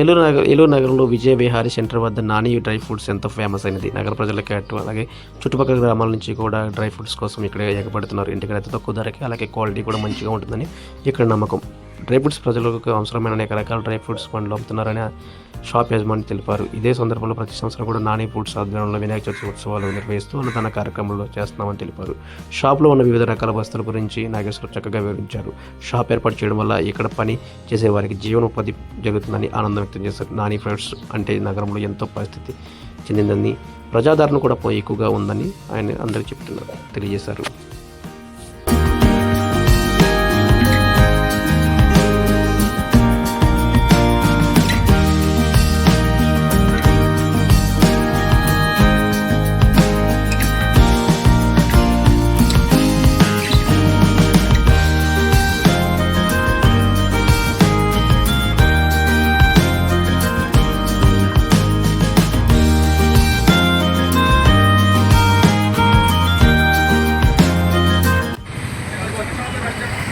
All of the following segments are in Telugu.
ఏలూరు నగరంలో విజయ విహారీ సెంటర్ వద్ద నాని డ్రై ఫ్రూట్స్ ఎంతో ఫేమస్ అయినది. నగర ప్రజలకి అటు అలాగే చుట్టుపక్కల గ్రామాల నుంచి కూడా డ్రై ఫ్రూట్స్ కోసం ఇక్కడ ఎగబడుతున్నారు. ఇంటికి అతి తక్కువ ధరకి అలాగే క్వాలిటీ కూడా మంచిగా ఉంటుందని ఇక్కడ నమ్మకం. డ్రై ఫ్రూట్స్ ప్రజలకు అవసరమైన అనేక రకాల డ్రై ఫ్రూట్స్ పండ్లు అమ్ముతున్నారని షాప్ యజమాని తెలిపారు. ఇదే సందర్భంలో ప్రతి సంవత్సరం కూడా నాని ఫ్రూట్స్ ఆధ్వర్యంలో వినాయక చవితి ఉత్సవాలు నిర్వహిస్తూ అన్నదాన కార్యక్రమంలో చేస్తున్నామని తెలిపారు. షాప్లో ఉన్న వివిధ రకాల వస్తువుల గురించి నాగేశ్వరరావు చక్కగా వివరించారు. షాప్ ఏర్పాటు చేయడం వల్ల ఇక్కడ పని చేసే వారికి జీవనోపాధి జరుగుతుందని ఆనందం వ్యక్తం చేశారు. నాని ఫ్రూట్స్ అంటే నగరంలో ఎంతో పరిస్థితి చెందిందని, ప్రజాదరణ కూడా ఎక్కువగా ఉందని ఆయన అందరికీ తెలియజేశారు.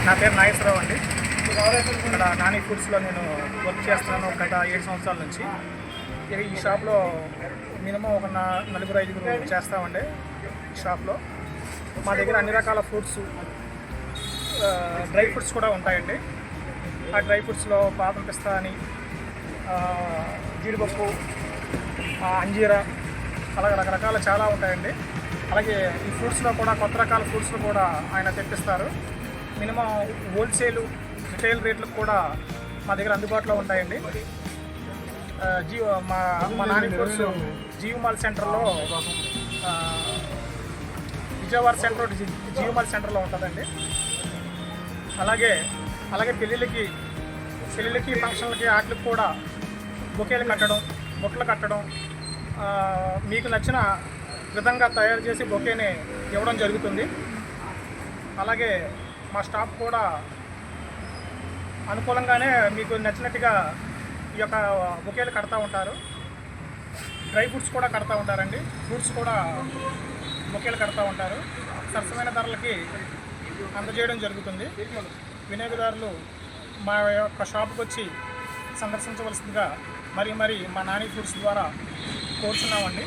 నా పేరు నాగేశ్వరరావు అండి. ఇక్కడ నాని ఫుడ్స్లో నేను వర్క్ చేస్తున్నాను గత 7 సంవత్సరాల నుంచి. ఈ షాప్లో మినిమం ఒక 4-5 చేస్తామండి. ఈ షాప్లో మా దగ్గర అన్ని రకాల ఫ్రూట్స్, డ్రై ఫ్రూట్స్ కూడా ఉంటాయండి. ఆ డ్రై ఫ్రూట్స్లో బాదం పిస్తా అని, జీడిపప్పు, అంజీరా, అలాగే రకరకాల చాలా ఉంటాయండి. అలాగే ఈ ఫ్రూట్స్లో కూడా కొత్త రకాల ఫ్రూట్స్లు కూడా ఆయన తెప్పిస్తారు. మినిమం హోల్సేల్, రిటైల్ రేట్లకు కూడా మా దగ్గర అందుబాటులో ఉంటాయండి. మా నాని ఫ్రూట్స్ జీవమాల్ సెంటర్లో, విజయవాడ సెంటర్ జీవమాల్ సెంటర్లో ఉంటుందండి. అలాగే పెళ్ళిళ్ళకి, ఫంక్షన్లకి, వాటికి కూడా బొకేలు కట్టడం, బుట్టలు కట్టడం, మీకు నచ్చిన విధంగా తయారు చేసి బొకేని ఇవ్వడం జరుగుతుంది. అలాగే మా స్టాఫ్ కూడా అనుకూలంగానే మీకు నచ్చినట్టుగా ఈ యొక్క బొకేలు కడతా ఉంటారు. డ్రై ఫ్రూట్స్ కూడా కడతా ఉంటారండి. ఫ్రూట్స్ కూడా బొకేలు కడతా ఉంటారు. సరసమైన ధరలకి అందజేయడం జరుగుతుంది. వినియోగదారులు మా యొక్క షాప్కి వచ్చి సందర్శించవలసిందిగా మరి మా నాని ఫ్రూట్స్ ద్వారా కోరుతున్నామండి.